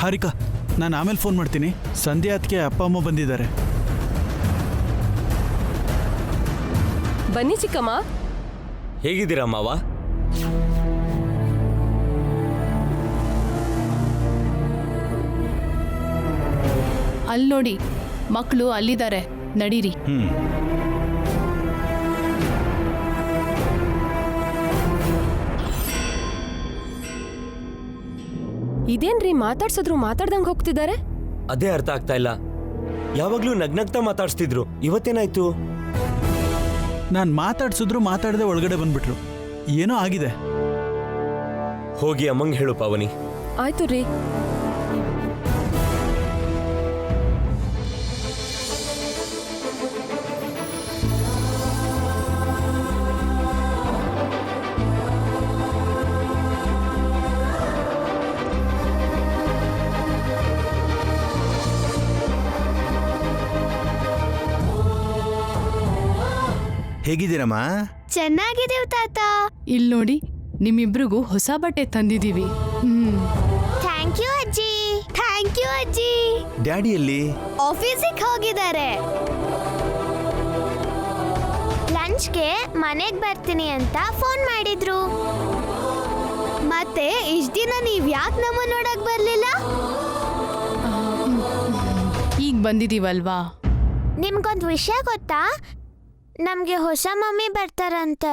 ಹಾರಿಕಾ, ನಾನು ಆಮೇಲೆ ಫೋನ್ ಮಾಡ್ತೀನಿ. ಸಂಧ್ಯಾ ಅದಕ್ಕೆ ಅಪ್ಪ ಅಮ್ಮ ಬಂದಿದ್ದಾರೆ. ಬನ್ನಿ ಚಿಕ್ಕಮ್ಮ. ಹೇಗಿದ್ದೀರಾ ಮಾವ? ಅಲ್ಲಿ ನೋಡಿ, ಮಕ್ಕಳು ಅಲ್ಲಿದ್ದಾರೆ, ನಡೀರಿ. ಇದೇನ್ರಿ ಮಾತಾಡ್ಸಿದ್ರು ಮಾತಾಡ್ದಂಗೆ ಹೋಗ್ತಿದ್ದಾರೆ? ಅದೇ ಅರ್ಥ ಆಗ್ತಾ ಇಲ್ಲ. ಯಾವಾಗ್ಲೂ ನಗ್ನಗ್ತಾ ಮಾತಾಡ್ಸ್ತಿದ್ರು, ಇವತ್ತೇನಾಯ್ತು? ನಾನು ಮಾತಾಡ್ಸಿದ್ರು ಮಾತಾಡದೆ ಒಳಗಡೆ ಬಂದ್ಬಿಟ್ರು. ಏನೋ ಆಗಿದೆ. ಹೋಗಿ ಅಮ್ಮಂಗೆ ಹೇಳು ಪಾವನಿ. ಆಯ್ತು ರೀ. ಹೇಗಿದ್ದೀರಮ್ಮ? ಚೆನ್ನಾಗಿದ್ದೀವಿ ತಾತ. ಇಲ್ಲಿ ನೋಡಿ, ನಿಮ್ಮಿಬ್ರಿಗೂ ಹೊಸ ಬಟ್ಟೆ ತಂದಿದ್ದೀವಿ. ಥ್ಯಾಂಕ್ ಯು ಅಜ್ಜಿ. ಥ್ಯಾಂಕ್ ಯು ಅಜ್ಜಿ. ಡ್ಯಾಡಿ ಎಲ್ಲಿ? ಆಫೀಸಿಗೆ ಹೋಗಿದ್ದಾರೆ. ಲಂಚ್ಗೆ ಮನೆಗೆ ಬರ್ತೀನಿ ಅಂತ ಫೋನ್ ಮಾಡಿದ್ರು. ಮತ್ತೆ ಇಷ್ಟ ದಿನ ನೀವ್ ಯಾಕೆ ನಮ್ಮ ನೋಡಕ್ ಬರ್ಲಿಲ್ಲ? ಈಗ ಬಂದಿದ್ದೀವಲ್ವಾ? ನಿಮ್ಗೊಂದು ವಿಷಯ ಗೊತ್ತಾ? ನಮ್ಗೆ ಹೊಸ ಮಮ್ಮಿ ಬರ್ತಾರಂತೆ.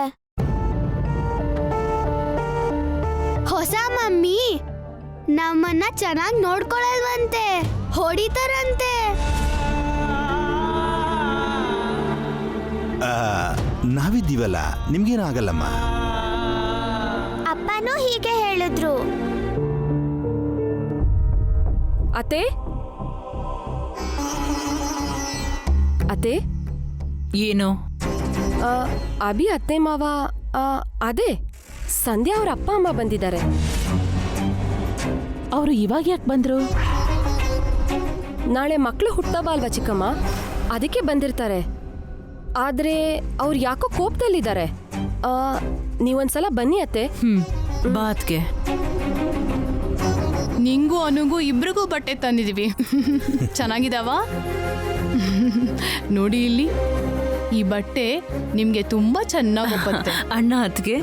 ಹೊಸ ಮಮ್ಮಿ ನಮ್ಮನ್ನ ಚೆನ್ನಾಗಿ ನೋಡ್ಕೊಳಲ್ವಂತೆ, ಹೊಡಿತಾರಂತೆ. ನಾವಿದ್ದೀವಲ್ಲ, ನಿಮ್ಗೇನು ಆಗಲ್ಲಮ್ಮ. ಅಪ್ಪನೂ ಹೀಗೆ ಹೇಳಿದ್ರು. ಅತ್ತೆ ಅತ್ತೆ ಏನು? ಅಭಿ ಅತ್ತೆ ಮಾವ, ಅದೇ ಸಂಧ್ಯಾ ಅವ್ರ ಅಪ್ಪ ಅಮ್ಮ ಬಂದಿದ್ದಾರೆ. ಅವರು ಇವಾಗ ಯಾಕೆ ಬಂದ್ರು? ನಾಳೆ ಮಕ್ಕಳು ಹುಟ್ಟಬ ಅಲ್ವಾ ಚಿಕ್ಕಮ್ಮ, ಅದಕ್ಕೆ ಬಂದಿರ್ತಾರೆ. ಆದ್ರೆ ಅವ್ರು ಯಾಕೋ ಕೋಪದಲ್ಲಿದ್ದಾರೆ. ನೀವೊಂದ್ಸಲ ಬನ್ನಿ ಅತ್ತೆ. ಬಾತ್ಗೆ ನಿಂಗೂ ಅನುಗೂ ಇಬ್ರಿಗೂ ಬಟ್ಟೆ ತಂದಿದ್ದೀವಿ. ಚೆನ್ನಾಗಿದಾವ? ನೋಡಿ ಇಲ್ಲಿ, ಈ ಬಟ್ಟೆ ನಿಮ್ಗೆ ತುಂಬಾ ಚೆನ್ನಾಗಿ ಒಪ್ಪುತ್ತೆ. ಅಣ್ಣ ಅತ್ಗೆ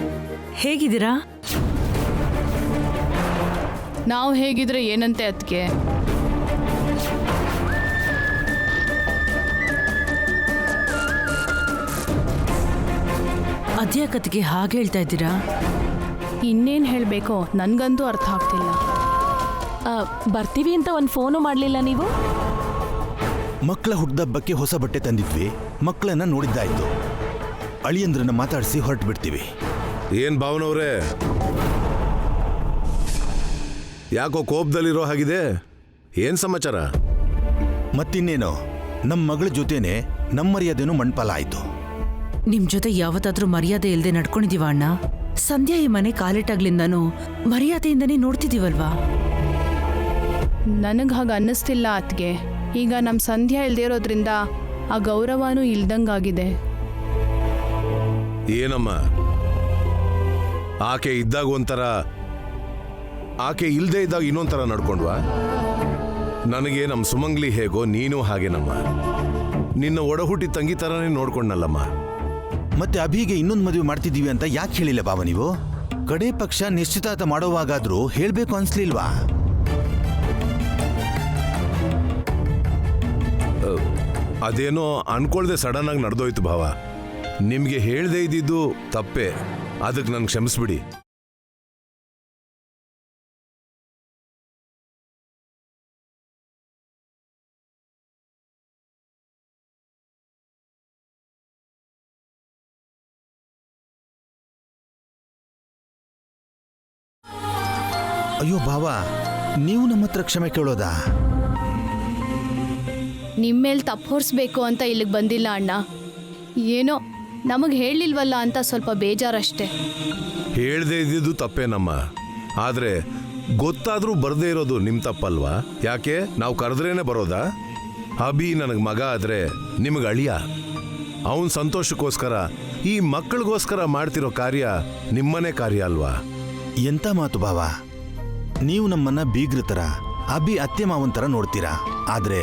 ಹೇಗಿದ್ದೀರಾ? ನಾವು ಹೇಗಿದ್ರೆ ಏನಂತೆ ಅದಕ್ಕೆ? ಅದ್ಯಾಕತ್ಗೆ ಹಾಗೆ ಹೇಳ್ತಾ ಇದ್ದೀರಾ? ಇನ್ನೇನು ಹೇಳಬೇಕೋ ನನಗಂತೂ ಅರ್ಥ ಆಗ್ತಿಲ್ಲ. ಬರ್ತೀವಿ ಅಂತ ಒಂದು ಫೋನು ಮಾಡಲಿಲ್ಲ ನೀವು? ಮಕ್ಕಳ ಹುಟ್ಟದಬ್ಬಕ್ಕೆ ಹೊಸ ಬಟ್ಟೆ ತಂದಿದ್ವಿ. ಮಕ್ಕಳನ್ನ ನೋಡಿದ್ದಾಯ್ತು. ಅಳಿಯಂದ್ರನ್ನ ಮಾತಾಡಿಸಿ ಹೊರಟು ಬಿಡ್ತೀವಿ. ಏನ್ ಭಾವನವ್ರೆ, ಯಾಕೋ ಕೋಪದಲ್ಲಿರೋ ಹಾಗಿದೆ? ಏನ್ ಸಮಾಚಾರ? ಮತ್ತಿನ್ನೇನು, ನಮ್ಮ ಮಗಳ ಜೊತೆನೆ ನಮ್ಮ ಮರ್ಯಾದೆನೂ ಮಣ್ಪಾಲ ಆಯ್ತು. ನಿಮ್ ಜೊತೆ ಯಾವತ್ತಾದ್ರೂ ಮರ್ಯಾದೆ ಇಲ್ಲದೆ ನಡ್ಕೊಂಡಿದೀವ ಅಣ್ಣ? ಸಂಧ್ಯಾ ಈ ಮನೆ ಕಾಲಿಟ್ಟಾಗ್ಲಿಂದನೂ ಮರ್ಯಾದೆಯಿಂದನೇ ನೋಡ್ತಿದೀವಲ್ವಾ? ನನಗೆ ಹಾಗೆ ಅನ್ನಿಸ್ತಿಲ್ಲ ಅತ್ಗೆ. ಈಗ ನಮ್ಮ ಸಂಧ್ಯಾ ಇಲ್ದೇ ಇರೋದ್ರಿಂದ ಆ ಗೌರವನೂ ಇಲ್ದಂಗಾಗಿದೆ. ಏನಮ್ಮ, ಆಕೆ ಇದ್ದಾಗ ಒಂಥರ, ಆಕೆ ಇಲ್ದೇ ಇದ್ದಾಗ ಇನ್ನೊಂಥರ ನಡ್ಕೊಂಡ್ವಾ? ನನಗೆ ನಮ್ಮ ಸುಮಂಗ್ಲಿ ಹೇಗೋ ನೀನು ಹಾಗೇನಮ್ಮ. ನಿನ್ನ ಒಡಹುಟ್ಟಿ ತಂಗಿ ಥರನೇ ನೋಡ್ಕೊಂಡಲ್ಲಮ್ಮ. ಮತ್ತೆ ಅಭಿಗೆ ಇನ್ನೊಂದು ಮದುವೆ ಮಾಡ್ತಿದ್ದೀವಿ ಅಂತ ಯಾಕೆ ಹೇಳಿಲ್ಲ ಬಾವ ನೀವು? ಕಡೆ ಪಕ್ಷ ನಿಶ್ಚಿತಾರ್ಥ ಮಾಡೋವಾಗಾದ್ರೂ ಹೇಳ್ಬೇಕು ಅನ್ಸ್ಲಿಲ್ವಾ? ಅದೇನೋ ಅನ್ಕೊಳ್ದೆ ಸಡನ್ ಆಗಿ ನಡೆದೋಯ್ತು ಭಾವ. ನಿಮ್ಗೆ ಹೇಳ್ದೇ ಇದ್ದಿದ್ದು ತಪ್ಪೆ, ಅದಕ್ಕೆ ನನ್ಗೆ ಕ್ಷಮಿಸ್ಬಿಡಿ. ಅಯ್ಯೋ ಬಾವ, ನೀವು ನಮ್ಮ ಹತ್ರ ಕ್ಷಮೆ ಕೇಳೋದಾ? ನಿಮ್ಮೇಲೆ ತಪ್ಪು ಹೊರಿಸ್ಬೇಕು ಅಂತ ಇಲ್ಲಿಗೆ ಬಂದಿಲ್ಲ ಅಣ್ಣ. ಏನೋ ನಮಗೆ ಹೇಳಿಲ್ವಲ್ಲ ಅಂತ ಸ್ವಲ್ಪ ಬೇಜಾರಷ್ಟೇ. ಹೇಳ್ದೇ ಇದ್ದಿದ್ದು ತಪ್ಪೇನಮ್ಮ, ಆದ್ರೆ ಗೊತ್ತಾದ್ರೂ ಬರ್ದೇ ಇರೋದು ನಿಮ್ ತಪ್ಪಲ್ವಾ? ಯಾಕೆ ನಾವು ಕರೆದ್ರೇನೆ ಬರೋದಾ? ಅಭಿ ನನಗೆ ಮಗ ಆದ್ರೆ ನಿಮಗೆ ಅಳಿಯ. ಅವನ್ ಸಂತೋಷಕ್ಕೋಸ್ಕರ, ಈ ಮಕ್ಕಳಿಗೋಸ್ಕರ ಮಾಡ್ತಿರೋ ಕಾರ್ಯ ನಿಮ್ಮನೆ ಕಾರ್ಯ ಅಲ್ವಾ? ಎಂತ ಮಾತು ಬಾವ, ನೀವು ನಮ್ಮನ್ನ ಬೀಗ್ರ ಥರ, ಅಭಿ ಅತ್ತೆ ಮಾವನ್ ಥರ ನೋಡ್ತೀರಾ, ಆದ್ರೆ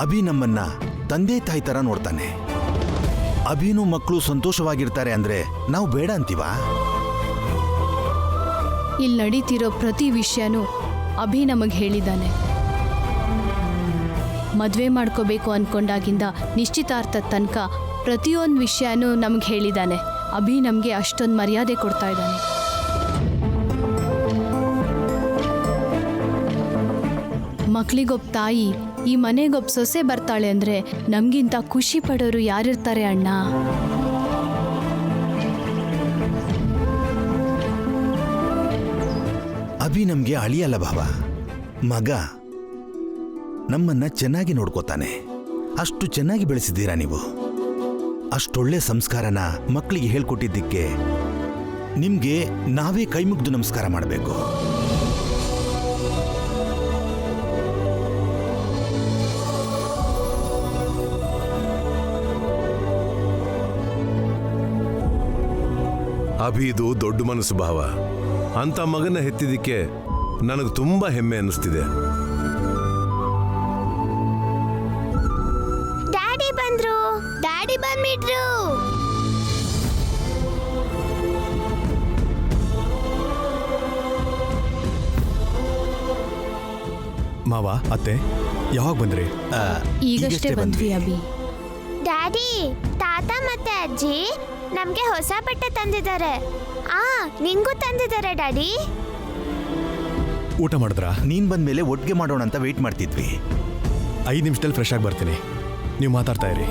ಅಭಿ ನಮ್ಮನ್ನ ತಂದೆ ತಾಯಿ ಥರ ನೋಡ್ತಾನೆ. ಅಭಿನೂ ಮಕ್ಕಳು ಸಂತೋಷವಾಗಿರ್ತಾರೆ ಅಂದ್ರೆ ನಾವು ಬೇಡ ಅಂತೀವಾ? ಇಲ್ಲಿ ನಡೀತಿರೋ ಪ್ರತಿ ವಿಷಯನೂ ಅಭಿ ನಮಗೆ ಹೇಳಿದ್ದಾನೆ. ಮದುವೆ ಮಾಡ್ಕೋಬೇಕು ಅನ್ಕೊಂಡಾಗಿಂದ ನಿಶ್ಚಿತಾರ್ಥದ ತನಕ ಪ್ರತಿಯೊಂದು ವಿಷಯನೂ ನಮಗೆ ಹೇಳಿದ್ದಾನೆ. ಅಭಿ ನಮಗೆ ಅಷ್ಟೊಂದು ಮರ್ಯಾದೆ ಕೊಡ್ತಾ ಇದ್ದಾನೆ. ಮಕ್ಳಿಗೊಬ್ಬ ತಾಯಿ, ಈ ಮನೆಗೊಬ್ಬ ಸೊಸೆ ಬರ್ತಾಳೆ ಅಂದರೆ ನಮಗಿಂತ ಖುಷಿ ಪಡೋರು ಯಾರಿರ್ತಾರೆ ಅಣ್ಣ? ಅಭಿ ನಮ್ಗೆ ಅಳಿಯಲ್ಲ ಭಾವ, ಮಗ. ನಮ್ಮನ್ನ ಚೆನ್ನಾಗಿ ನೋಡ್ಕೋತಾನೆ. ಅಷ್ಟು ಚೆನ್ನಾಗಿ ಬೆಳೆಸಿದ್ದೀರಾ ನೀವು. ಅಷ್ಟೊಳ್ಳೆ ಸಂಸ್ಕಾರನ ಮಕ್ಕಳಿಗೆ ಹೇಳ್ಕೊಟ್ಟಿದ್ದಕ್ಕೆ ನಿಮ್ಗೆ ನಾವೇ ಕೈ ಮುಗ್ದು ನಮಸ್ಕಾರ ಮಾಡಬೇಕು. ಅಭಿದು ದೊಡ್ಡ ಮನಸ್ಸು ಭಾವ. ಅಂತ ಮಗನ ಹೆತ್ತಿದ್ದಕ್ಕೆ ನನಗೆ ತುಂಬಾ ಹೆಮ್ಮೆ ಅನ್ನಿಸ್ತಿದೆ. ಡ್ಯಾಡಿ ಬಂದ್ರು, ಡ್ಯಾಡಿ ಬಂದ್ಬಿಟ್ರು. ಮಾವ, ಅತ್ತೆ, ಯಾವಾಗ ಬಂದ್ರಿ? ಈಗಷ್ಟೇ ಬಂದ್ವಿ ಅಭಿ. ಡ್ಯಾಡಿ, ತಾತ ಮತ್ತೆ ಅಜ್ಜಿ ನಮ್ಗೆ ಹೊಸ ಬಟ್ಟೆ ತಂದಿದ್ದಾರೆ. ನಿಂಗೂ ತಂದಿದ್ದಾರೆ ಡ್ಯಾಡಿ. ಊಟ ಮಾಡಿದ್ರಾ? ನೀನ್ ಬಂದ್ಮೇಲೆ ಒಟ್ಟಿಗೆ ಮಾಡೋಣ ಅಂತ ವೇಟ್ ಮಾಡ್ತಿದ್ವಿ. 5 ನಿಮಿಷದಲ್ಲಿ ಫ್ರೆಶ್ ಆಗಿ ಬರ್ತೀನಿ, ನೀವು ಮಾತಾಡ್ತಾ ಇರಿ.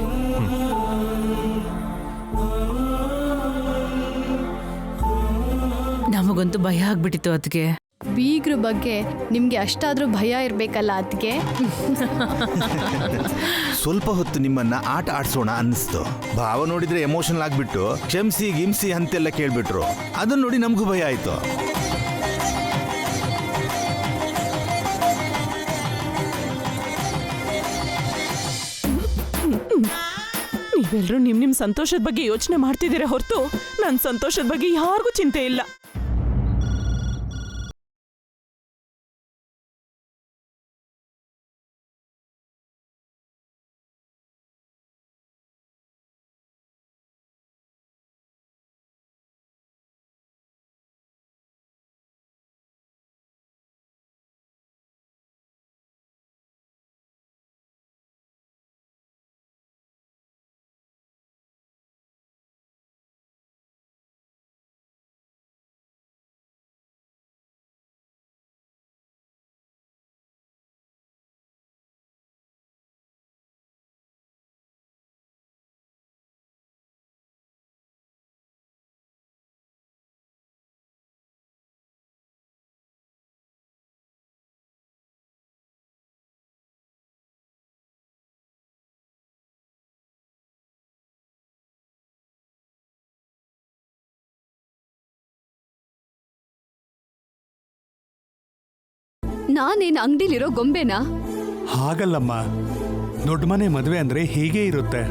ನಮಗಂತೂ ಭಯ ಆಗ್ಬಿಟ್ಟಿತ್ತು ಅದಕ್ಕೆ. ಬೀಗ್ರ ಬಗ್ಗೆ ನಿಮ್ಗೆ ಅಷ್ಟಾದ್ರೂ ಭಯ ಇರ್ಬೇಕಲ್ಲ ಅದಕ್ಕೆ. ಸ್ವಲ್ಪ ಹೊತ್ತು ನಿಮ್ಮನ್ನ ಆಟ ಆಡ್ಸೋಣ ಅನ್ನಿಸ್ತು. ಭಾವ ನೋಡಿದ್ರೆ ಎಮೋಷನಲ್ ಆಗ್ಬಿಟ್ಟು ಕ್ಷಮಿಸಿ ಗಿಮ್ಸಿ ಅಂತೆಲ್ಲ ಕೇಳ್ಬಿಟ್ರು. ಅದನ್ನ ನೋಡಿ ನಮಗೂ ಭಯ ಆಯ್ತು. ನೀವೆಲ್ಲರೂ ನಿಮ್ ಸಂತೋಷದ ಬಗ್ಗೆ ಯೋಚನೆ ಮಾಡ್ತಿದ್ದೀರಾ ಹೊರತು ನನ್ನ ಸಂತೋಷದ ಬಗ್ಗೆ ಯಾರಿಗೂ ಚಿಂತೆ ಇಲ್ಲ. ನಾನೇನು ಅಂಗಡಿಲಿರೋ ಗೊಂಬೆನಾ? ಹಾಗಲ್ಲಮ್ಮ, ದೊಡ್ಡ ಮನೆ ಮದುವೆ ಅಂದ್ರೆ ಹೀಗೆ ಇರುತ್ತೆ.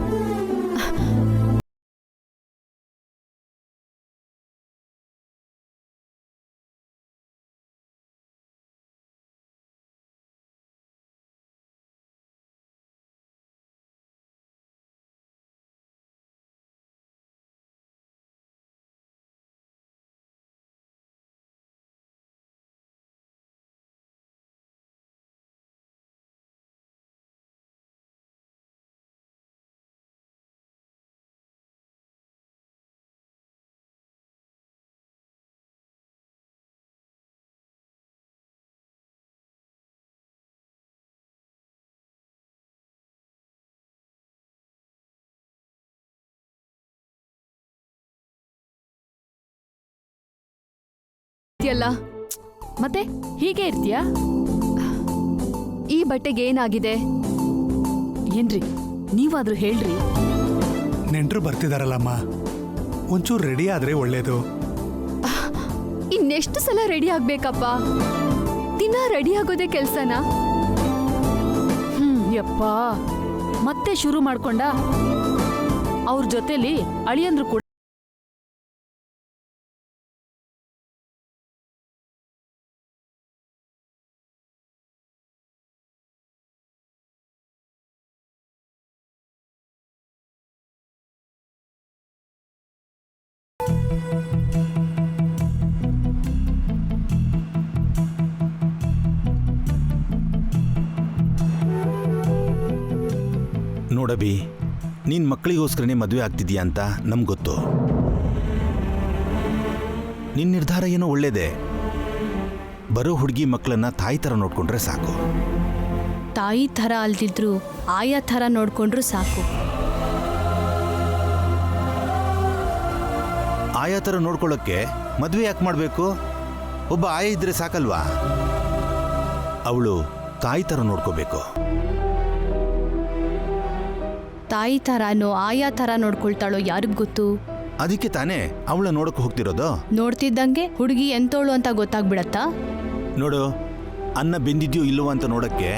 ಮತ್ತೆ ಹೀಗೆ ಇರ್ತೀಯಾ? ಈ ಬಟ್ಟೆಗೆ ಏನಾಗಿದೆ ಏನ್ರಿ? ನೀವಾದ್ರೂ ಹೇಳ್ರಿ. ನೆಂಟರು ಬರ್ತಿದಾರಲ್ಲಮ್ಮ, ಒಂಚೂರು ರೆಡಿ ಆದ್ರೆ ಒಳ್ಳೇದು. ಇನ್ನೆಷ್ಟು ಸಲ ರೆಡಿ ಆಗ್ಬೇಕಪ್ಪ? ದಿನ ರೆಡಿ ಆಗೋದೇ ಕೆಲ್ಸನಾ? ಯಪ್ಪ, ಮತ್ತೆ ಶುರು ಮಾಡ್ಕೊಂಡ. ಅವ್ರ ಜೊತೆಲಿ ಅಳಿಯಂದ್ರು ಕೂಡ ನೋಡಬಿ, ನೀನ್ ಮಕ್ಕಳಿಗೋಸ್ಕರನೇ ಮದುವೆ ಆಗ್ತಿದ್ಯಾ ಅಂತ ನಮ್ಗೆ ಗೊತ್ತು. ನಿನ್ನ ನಿರ್ಧಾರ ಏನೋ ಒಳ್ಳೇದೆ. ಬರೋ ಹುಡುಗಿ ಮಕ್ಕಳನ್ನ ತಾಯಿ ಥರ ನೋಡ್ಕೊಂಡ್ರೆ ಸಾಕು. ತಾಯಿ ಥರ ಅಲ್ದಿದ್ರು ಆಯಾ ಥರ ನೋಡ್ಕೊಂಡ್ರು ಸಾಕು. ಆಯಾ ಥರ ನೋಡ್ಕೊಳ್ಳೋಕ್ಕೆ ಮದುವೆ ಯಾಕೆ ಮಾಡಬೇಕು? ಒಬ್ಬ ಆಯ ಇದ್ರೆ ಸಾಕಲ್ವಾ? ಅವಳು ತಾಯಿ ಥರ ನೋಡ್ಕೋಬೇಕು. ತಾಯಿ ಥರನೋ ಆಯಾ ಥರ ನೋಡ್ಕೊಳ್ತಾಳೋ ಯಾರಿಗ್ ಗೊತ್ತು? ಅದಕ್ಕೆ ತಾನೇ ಅವಳ ನೋಡಕ್ಕೆ ಹೋಗ್ತಿರೋದು. ನೋಡ್ತಿದ್ದಂಗೆ ಹುಡುಗಿ ಎಂತೋಳು ಅಂತ ಗೊತ್ತಾಗ್ಬಿಡತ್ತಾ? ನೋಡು, ಅನ್ನ ಬೆಂದಿದ್ಯೋ ಇಲ್ಲವೋ ಅಂತ ನೋಡಕ್ಕೆ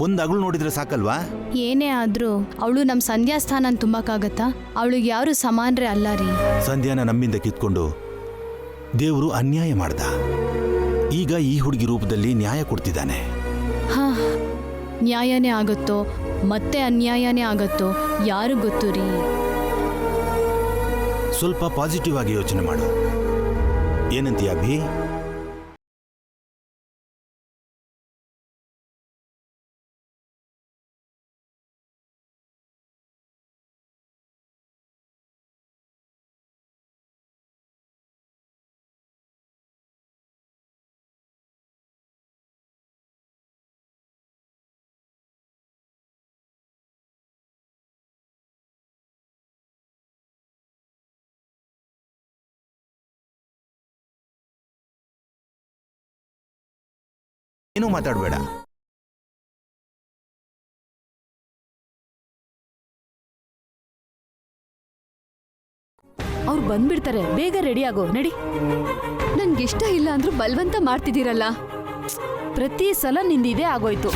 ಒಂದು ಅಗಳು ನೋಡಿದ್ರೆ ಸಾಕಲ್ವಾ? ಏನೇ ಆದ್ರೂ ಅವಳು ನಮ್ಮ ಸಂಧ್ಯಾ ಸ್ಥಾನನ ತುಂಬಕ್ಕಾಗತ್ತಾ? ಅವಳಿಗೆ ಯಾರು ಸಮಾನರೇ ಅಲ್ಲ ರೀ. ಸಂಧ್ಯಾನ ನಮ್ಮಿಂದ ಕಿತ್ಕೊಂಡು ದೇವರು ಅನ್ಯಾಯ ಮಾಡ್ದ. ಈಗ ಈ ಹುಡುಗಿ ರೂಪದಲ್ಲಿ ನ್ಯಾಯ ಕೊಡ್ತಿದ್ದಾನೆ. ಹಾ, ನ್ಯಾಯನೇ ಆಗುತ್ತೋ ಮತ್ತೆ ಅನ್ಯಾಯನೇ ಆಗುತ್ತೋ ಯಾರು ಗೊತ್ತು ರೀ. ಸ್ವಲ್ಪ ಪಾಸಿಟಿವ್ ಆಗಿ ಯೋಚನೆ ಮಾಡು. ಏನಂತೀಯ ಅಭಿ? ಏನೂ ಮಾತಾಡಬೇಡ. ಅವ್ರು ಬಂದ್ಬಿಡ್ತಾರೆ, ಬೇಗ ರೆಡಿ ಆಗೋ. ನಡಿ. ನನ್ಗಿಷ್ಟ ಇಲ್ಲ ಅಂದ್ರೂ ಬಲವಂತ ಮಾಡ್ತಿದ್ದೀರಲ್ಲ. ಪ್ರತಿ ಸಲ ನಿಂದಿದೆ ಆಗೋಯ್ತು.